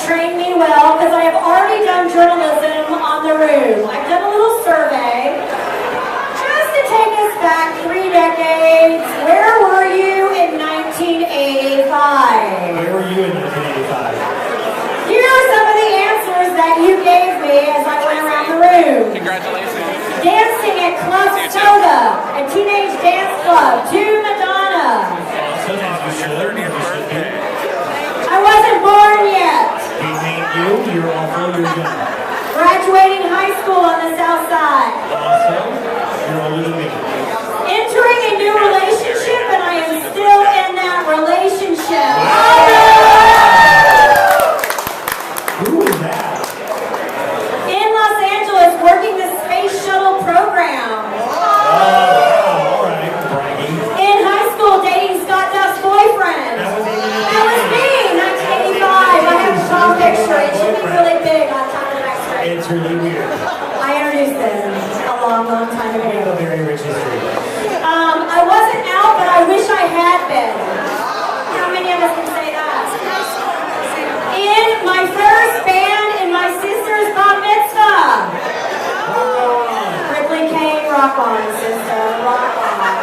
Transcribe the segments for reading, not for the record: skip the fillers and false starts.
trained me well because I have already done journalism on the room. I've done a little survey just to take us back 3 decades. Where were you in 1985? Where were you in 1985? Here are some of the answers that you gave me as I went around the room. Congratulations. Dancing at Club Soda, a teenage dance club, to Madonna. I wasn't born yet. We made you. You're awful. You're young. Graduating high school on the South Side. Also, you're older than me. Entering a new relationship, and I am still in that relationship. Who is that? In Los Angeles, working the space shuttle program. All right, bragging. In high school, dating Scott Duff's boyfriend. That was me, 1985. I have a small picture. It should be really big on top of the next screen. It's really weird. I introduced them a long, long time We have ago. a very rich history. I wasn't out, but I wish I had been. How many of us can say that? In my first band in my sister's bar mitzvah. Ripley Kane, rock on, sister, rock on.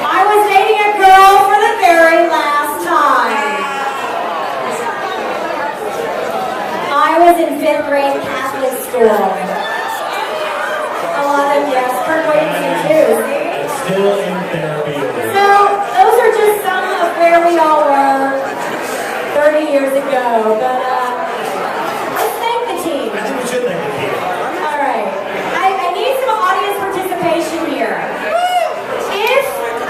I was dating a girl for the very last time. I was in 5th grade Catholic school. A lot of yes, Kurt Williamson too, see? Still in therapy. So, those are just some of where we all were 30 years ago, but let's thank the team. I think we should thank the team. All right. I need some audience participation here. I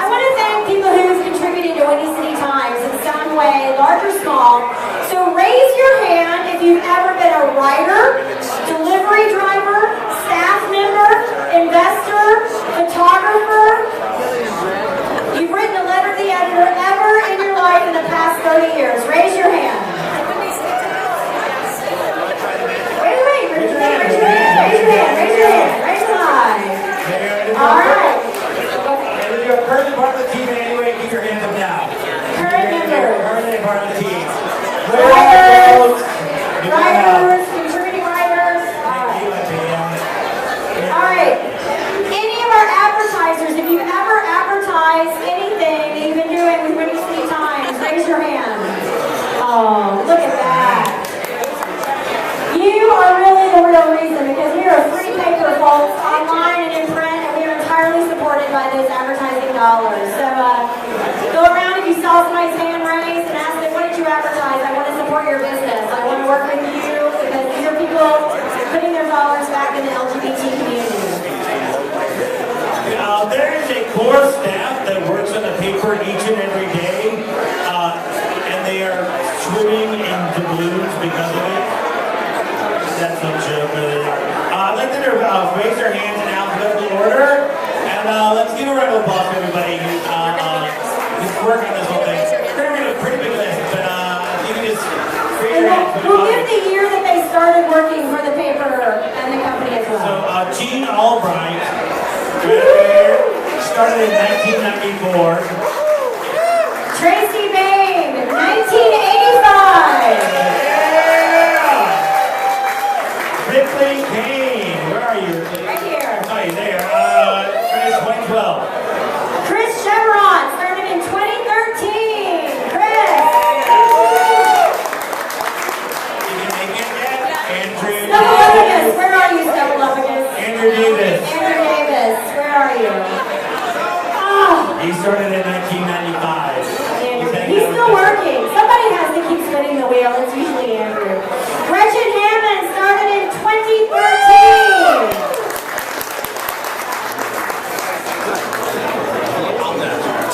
want to thank people who've contributed to Windy City Times in some way, large or small. So raise your hand if you've ever been a writer, delivery driver, staff member, investor, photographer. You've written a letter to the editor ever in your life in the past 30 years. Raise your hand. Wait. Raise your hand. All right. And if you're currently part of the team in any way, keep your hands up now. Current member. Currently part of the team. Writers, contributing writers. All right. Any of our advertisers, if you've ever advertised anything that you've been doing with Windy City Times, raise your hand. Oh, look at that. You are really the real reason because we are free paper, folks, online and in print, and we are entirely supported by those advertising dollars. So go around if you saw somebody's hand raised and ask them, what did you advertise? I want to support your business. I want to work with you because these are people putting their dollars back in the LGBT community. There is a core staff that works on the paper each and every day, and they are swimming in doubloons because of it. That's no joke, really. I'd like to raise their hands in alphabetical order, and let's give a round of applause to everybody who's working on this whole thing. We're going to a pretty big list, but you can just raise your hands. We'll give the year that they started working for the paper and the company as well. So, Gene Albright started in 1994. Tracy Baim, 1985. Ripley Kane, where are you? Right here. Oh, you're there. Started in 2012. Chris Chevron, started in 2013. Chris. Did you make it yet? Andrew Snuffleupagus, where are you, Snuffleupagus? Andrew Davis. Andrew Davis, where are you? Oh, He started in 1995. he's still working. Somebody has to keep spinning the wheel. It's usually Andrew. Gretchen Hammond started in 2013.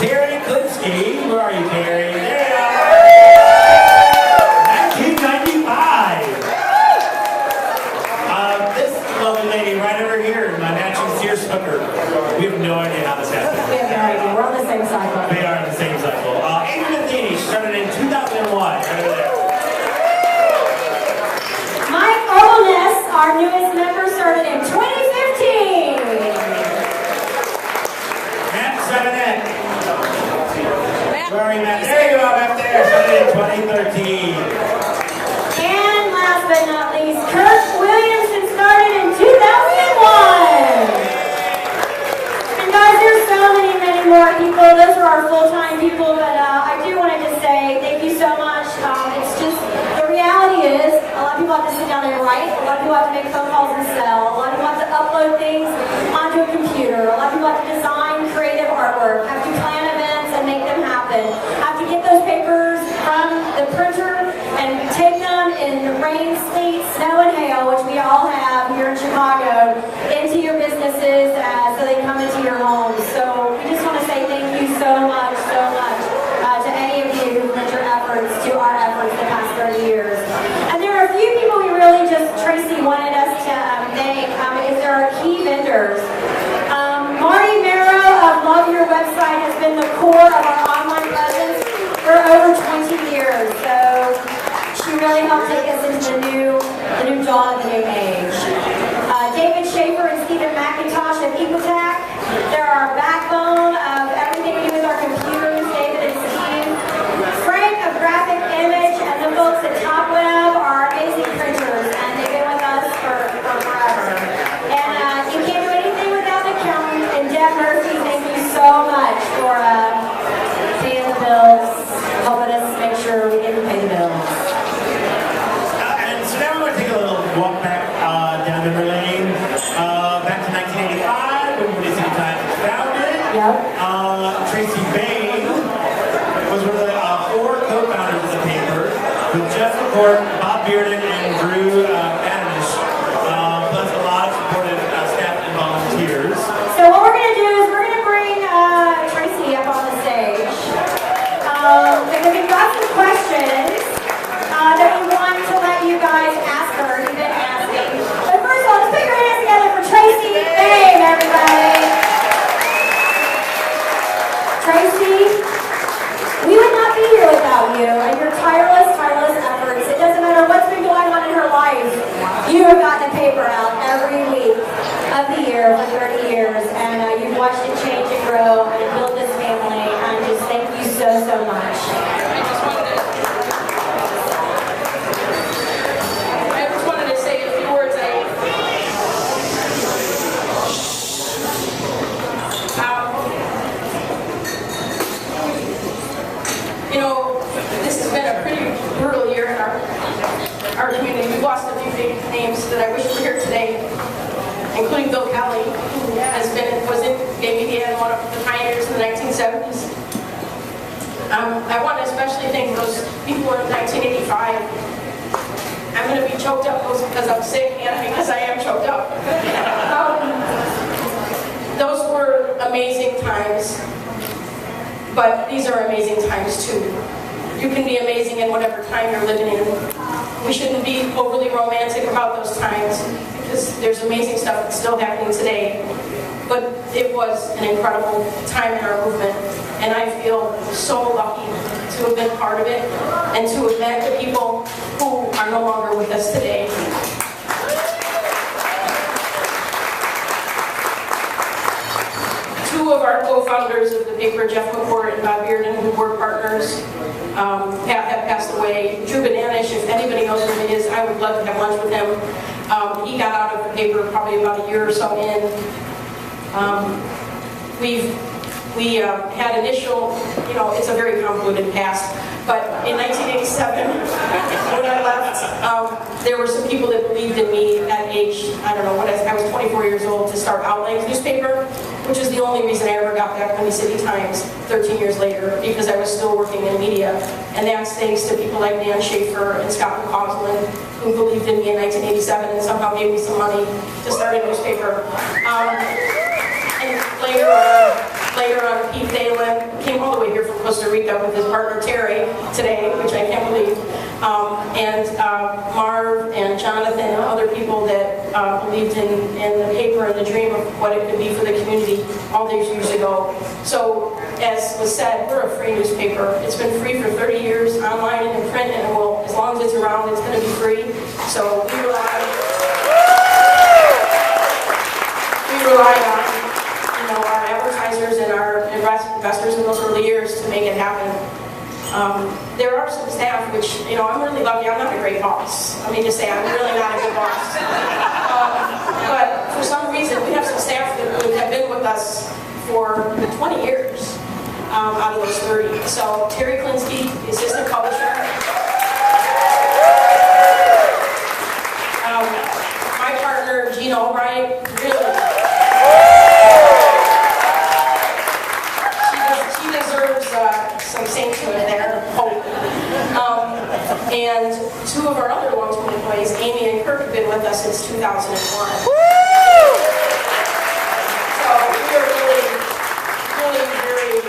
Terry Klinsky, where are you, Terry? There you are. 1995. This lovely lady right over here, my matching Sears hooker. We have no idea how this happened. We have no idea. We're on the same cycle. They are in the same cycle. Matheny started in 2001. Right over there. Mike Oles, our newest member, started in 2015. Matt Sept. Where are you, Matt? There you are, back there. Started in 2013. full-time people, but I do want to just say thank you so much. It's just, the reality is, a lot of people have to sit down and write, a lot of people have to make phone calls and sell, a lot of people have to upload things onto a computer, a lot of people have to design creative artwork, have to plan events and make them happen, have to get those papers from the printer and take them in the rain, sleet, snow, and hail, which we all have here in Chicago, into your businesses so they come into your homes. So we just want to say thank you so much to any of you who lent your efforts to our efforts the past 30 years. And there are a few people we really just, Tracy wanted us to thank, if there are key vendors. Marty Marrow of Love Your Website has been the core of our online presence for over 20 years. So she really helped take us into the new dawn of the new age. David Schaefer and Stephen McIntosh of Ecotac. They're our backbone of everything we do with our computers, David and Steve. Frank of Graphic Image and the folks at Top Web are amazing printers, and they've been with us for forever. And you can't do anything without the accountant. And Deb Murphy, thank you so much for paying the bills, helping us make sure we didn't pay the bills. And so now we're going to take a little walk back down memory lane, back to 1985 when Windy City Times was founded. Yep. Tracy Baim was one of the 4 co-founders of the paper, with Jeff McCourt, Bob Bearden, and Drew Matheny, plus a lot of supportive staff and volunteers. So what we're going to do is we're going to bring Tracy up on the stage. Because we've got some questions that we want to let you guys ask her. You've been asking. But first of all, let's put your hands together for Tracy Baim, everybody. Tracy, we would not be here without you and your tireless efforts. It doesn't matter what's been going on in her life. You have gotten a paper out every week of the year for 30 years, and you've watched it change and grow and build this family. And just thank you so much. I just wanted to say a few words. This has been a pretty brutal year in our community. We've lost a few big names that I wish were here today, including Bill Kelly, who was in gay media and one of the pioneers in the 1970s. I want to especially thank those people in 1985. I'm going to be choked up both because I'm sick and because I am choked up. Those were amazing times, but these are amazing times too. You can be amazing in whatever time you're living in. We shouldn't be overly romantic about those times because there's amazing stuff that's still happening today. But it was an incredible time in our movement, and I feel so lucky to have been part of it and to have met the people who are no longer with us today. Two of our co-founders of the paper, Jeff McCourt and Bob Bearden, who were partners, have passed away. Drew Bananish, if anybody knows who he is, I would love to have lunch with him. He got out of the paper probably about a year or so in. We had initial, it's a very convoluted past, but in 1987, when I left, there were some people that believed in me at age, I don't know, when I was 24 years old to start Outline's newspaper, which is the only reason I ever got back Windy City Times 13 years later, because I was still working in media. And that's thanks to people like Dan Schaefer and Scott McCausland, who believed in me in 1987 and somehow gave me some money to start a newspaper. And later on, Pete Dalen came all the way here from Costa Rica with his partner Terry today, which I can't believe. And Marv and Jonathan and other people that believed in the paper and the dream of what it could be for the community all these years ago. So, as was said, we're a free newspaper. It's been free for 30 years, online and in print, and as long as it's around, it's going to be free. So we rely on our advertisers and our investors in those early years to make it happen. There are some staff which, I'm really lucky. I'm not a great boss. Let me just say, I'm really not a good boss. But for some reason, we have some staff that have been with us for 20 years. out of those 30. So Terry Klinsky, the assistant publisher. My partner, Gina Albright, really. She deserves some sanctuary there, hope. And two of our other long-term employees, Amy and Kirk, have been with us since 2001. So we are really very,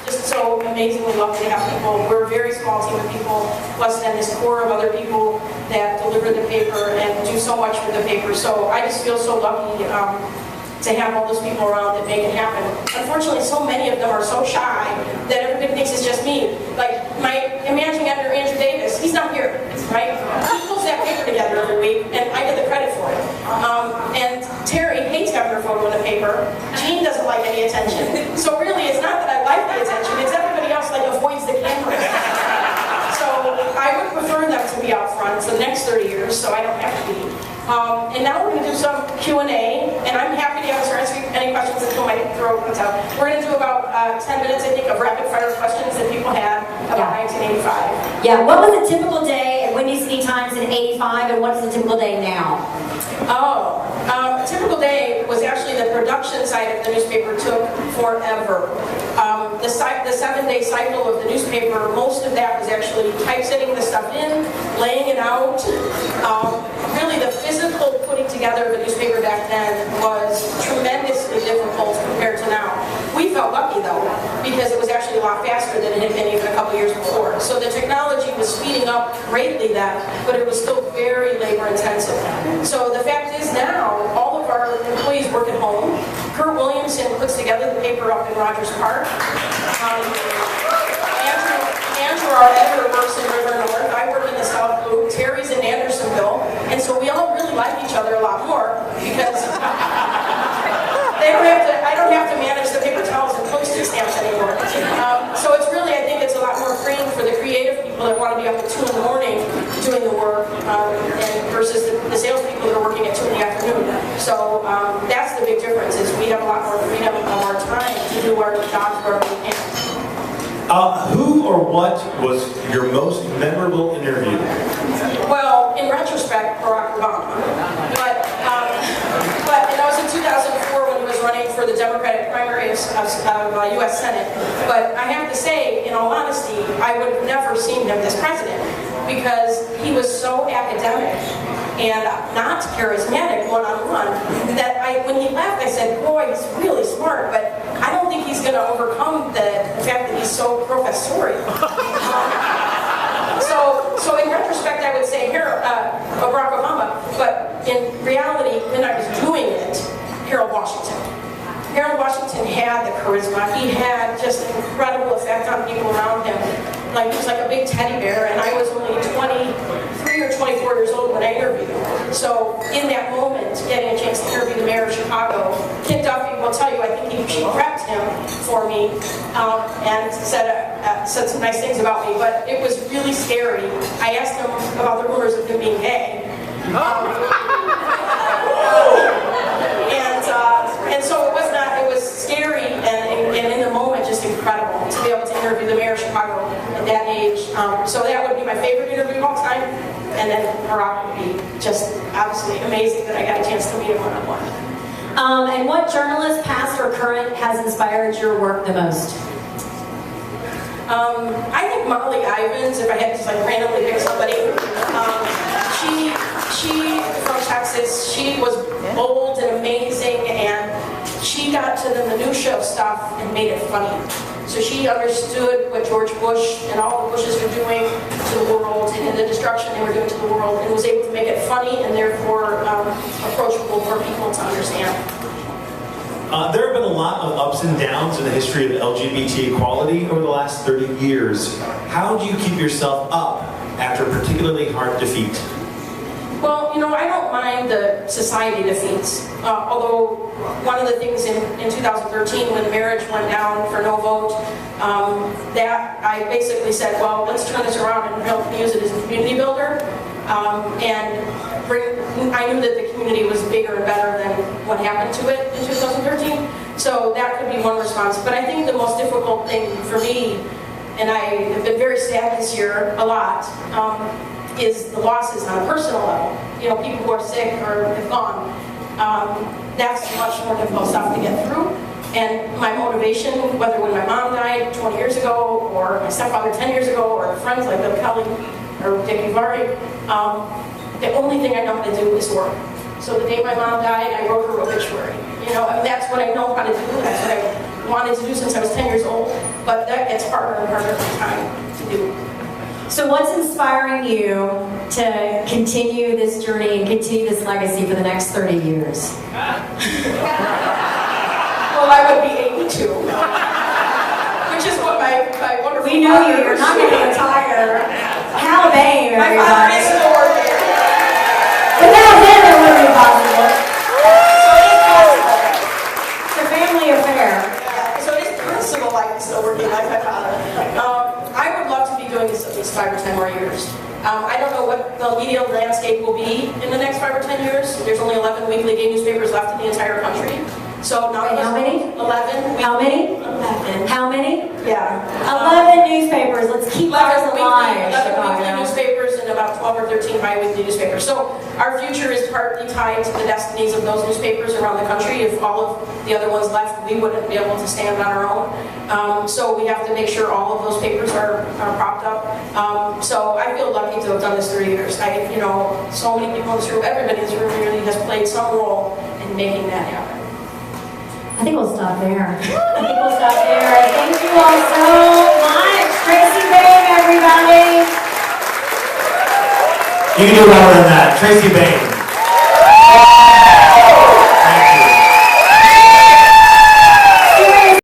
just so amazingly lucky to have people. We're a very small team of people, plus then this core of other people that deliver the paper and do so much for the paper. So I just feel so lucky to have all those people around that make it happen. Unfortunately, so many of them are so shy that everybody thinks it's just me. Like my managing editor, Andrew Davis, he's not here, right? He pulls that paper together every week, and I get the credit for it. And Terry hates having her photo in the paper. Jean doesn't like any attention. So really, it's not that I like the attention, it's everybody else like avoids the camera. So I would prefer them to be out front for the next 30 years, so I don't have to be. And now we're going to do some Q&A, and I'm happy to answer any questions that people might throw out. We're going to do about 10 minutes, I think, of rapid-fire questions that people had about 1985. Yeah, what was a typical day at Windy City Times in '85, and what is a typical day now? A typical day was actually the production side of the newspaper took forever. The 7-day cycle of the newspaper, most of that was actually typesetting the stuff in, laying it out. Really, the physical putting together of a newspaper back then was tremendously difficult compared to now. We felt lucky though, because it was actually a lot faster than it had been even a couple years before. So the technology was speeding up greatly then, but it was still very labor intensive. So the fact is now, all of our employees work at home. Kurt Williamson puts together the paper up in Rogers Park. Andrew, our editor, works in River North. I work in the South Loop. Terry's in Andersonville. And so we all really like each other a lot more because I don't have to manage the paper towels and postage stamps anymore. So it's really, I think it's a lot more freeing for the creative people that want to be up at 2 in the morning doing the work and versus the salespeople that are working at 2 in the afternoon. So that's the big difference, is we have a lot more freedom of our time to do our jobs wherever we can. Who or what was your most memorable interview? Well, in retrospect, Barack Obama. But and that was in 2004 when he was running for the Democratic primary of U.S. Senate. But I have to say, in all honesty, I would have never seen him as president because he was so academic and not charismatic one-on-one that when he left, I said, boy, he's really smart, but I don't think he's going to overcome the fact that he's so professorial. So in retrospect, I would say Barack Obama, but in reality, when I was doing it, Harold Washington. Harold Washington had the charisma. He had just an incredible effect on people around him. Like, he was like a big teddy bear, and I was only 23 or 24 years old when I interviewed him. So in that moment, getting a chance to interview the mayor of Chicago, Kid Duffy will tell you, I think she prepped him for me and said some nice things about me, but it was really scary. I asked him about the rumors of him being gay. And so it was scary and in the moment just incredible to be able to interview the mayor of Chicago at that age. So that would be my favorite interview of all time. And then Barack would be just absolutely amazing that I got a chance to meet him one-on-one. And what journalist, past or current, has inspired your work the most? I think Molly Ivins, if I had to just like randomly pick somebody. She from Texas, she was bold and amazing, and she got to the minutia of stuff and made it funny. So she understood what George Bush and all the Bushes were doing to the world and the destruction they were doing to the world, and was able to make it funny and therefore approachable for people to understand. There have been a lot of ups and downs in the history of LGBT equality over the last 30 years. How do you keep yourself up after a particularly hard defeat? Well, I don't mind the society defeats. Although one of the things in 2013 when the marriage went down for no vote, that I basically said, well, let's turn this around and help use it as a community builder. I knew that the community was bigger and better than what happened to it in 2013. So that could be one response. But I think the most difficult thing for me, and I have been very sad this year a lot, is the losses on a personal level. You know, people who are sick or have gone. That's much more difficult stuff to get through. And my motivation, whether when my mom died 20 years ago, or my stepfather 10 years ago, or friends like Bill Kelly or Dick Uvari, the only thing I know how to do is work. So the day my mom died, I wrote her obituary. You know, I mean, that's what I know how to do. That's what I wanted to do since I was 10 years old. But that gets harder and harder every time to do. So what's inspiring you to continue this journey and continue this legacy for the next 30 years? Well, I would be 82. Which is what my wonderful We know you. You're not going to retire. Hal Baim, my father everybody. is still working. Without him, it wouldn't be possible. So it is possible. It's a family affair. Yeah, so it is possible I can still working like my father. I would love to be doing this at least 5 or 10 more years. I don't know what the media landscape will be in the next 5 or 10 years. There's only 11 weekly gay newspapers left in the entire country. So now How many? 11. How many? 11. How many? Yeah. 11 newspapers. Let's keep ours alive. 11 weekly Chicago. newspapers and about 12 or 13 bi-weekly newspapers. So our future is partly tied to the destinies of those newspapers around the country. If all of the other ones left, we wouldn't be able to stand on our own. So we have to make sure all of those papers are propped up. So I feel lucky to have done this 3 years. You know, so many people in this room, everybody in this room really has played some role in making that happen. I think we'll stop there. Thank you all so much. Tracy Baim, everybody. You can do better than that. Tracy Baim.